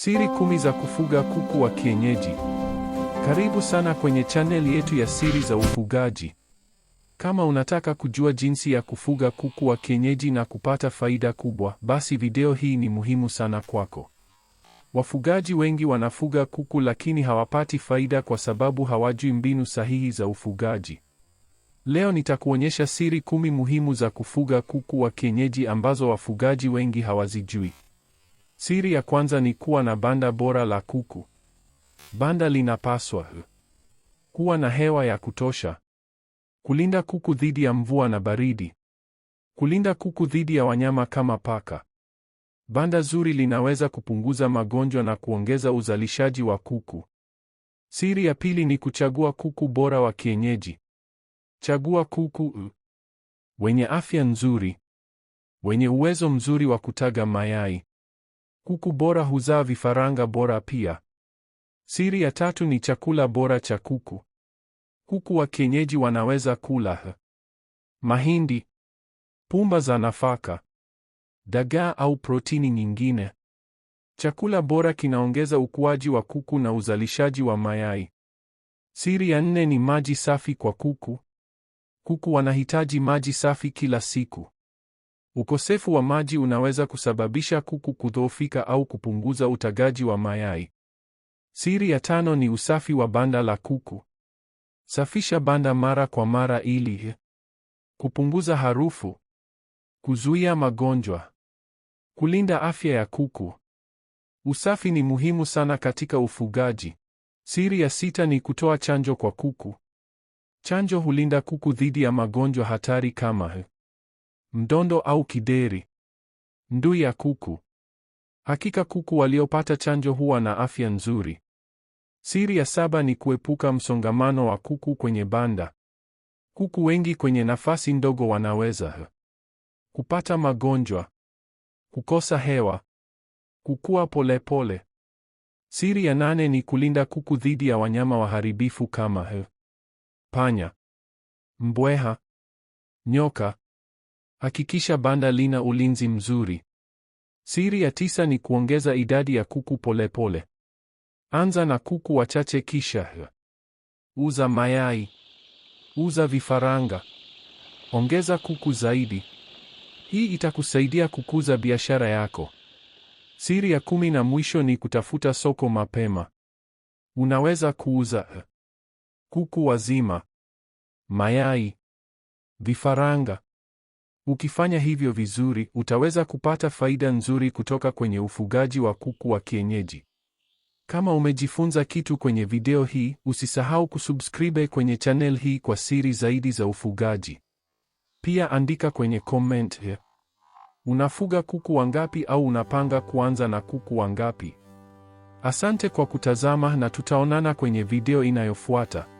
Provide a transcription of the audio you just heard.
Siri 10 za kufuga kuku wa kienyeji. Karibu sana kwenye channel yetu ya siri za ufugaji. Kama unataka kujua jinsi ya kufuga kuku wa kienyeji na kupata faida kubwa, basi video hii ni muhimu sana kwako. Wafugaji wengi wanafuga kuku lakini hawapati faida kwa sababu hawajui mbinu sahihi za ufugaji. Leo nitakuonyesha siri 10 muhimu za kufuga kuku wa kienyeji ambazo wafugaji wengi hawazijui. Siri ya kwanza ni kuwa na banda bora la kuku. Banda linapaswa kuwa na hewa ya kutosha, kulinda kuku dhidi ya mvua na baridi, kulinda kuku dhidi ya wanyama kama paka. Banda zuri linaweza kupunguza magonjwa na kuongeza uzalishaji wa kuku. Siri ya pili ni kuchagua kuku bora wa kienyeji. Chagua kuku wenye afya nzuri, wenye uwezo mzuri wa kutaga mayai. Kuku bora huzaa vifaranga bora pia. Siri ya tatu ni chakula bora cha kuku. Kuku wa kienyeji wanaweza kula mahindi, pumba za nafaka, dagaa au protini nyingine. Chakula bora kinaongeza ukuaji wa kuku na uzalishaji wa mayai. Siri ya nne ni maji safi kwa kuku. Kuku wanahitaji maji safi kila siku. Ukosefu wa maji unaweza kusababisha kuku kudhoofika au kupunguza utagaji wa mayai. Siri ya tano ni usafi wa banda la kuku. Safisha banda mara kwa mara ili kupunguza harufu, kuzuia magonjwa, kulinda afya ya kuku. Usafi ni muhimu sana katika ufugaji. Siri ya sita ni kutoa chanjo kwa kuku. Chanjo hulinda kuku dhidi ya magonjwa hatari kama mdondo au kideri, ndui ya kuku. Hakika kuku waliopata chanjo huwa na afya nzuri. Siri ya saba ni kuepuka msongamano wa kuku kwenye banda. Kuku wengi kwenye nafasi ndogo wanaweza kupata magonjwa, kukosa hewa, kukua polepole. Siri ya nane ni kulinda kuku dhidi ya wanyama waharibifu kama panya, mbweha, nyoka. Hakikisha banda lina ulinzi mzuri. Siri ya tisa ni kuongeza idadi ya kuku polepole. Anza na kuku wachache kisha uza mayai, uza vifaranga, ongeza kuku zaidi. Hii itakusaidia kukuza biashara yako. Siri ya 10 na mwisho ni kutafuta soko mapema. Unaweza kuuza kuku wazima, mayai, vifaranga. Ukifanya hivyo vizuri, utaweza kupata faida nzuri kutoka kwenye ufugaji wa kuku wa kienyeji. Kama umejifunza kitu kwenye video hii, usisahau kusubscribe kwenye channel hii kwa siri zaidi za ufugaji. Pia andika kwenye comment, unafuga kuku wangapi au unapanga kuanza na kuku wangapi? Asante kwa kutazama na tutaonana kwenye video inayofuata.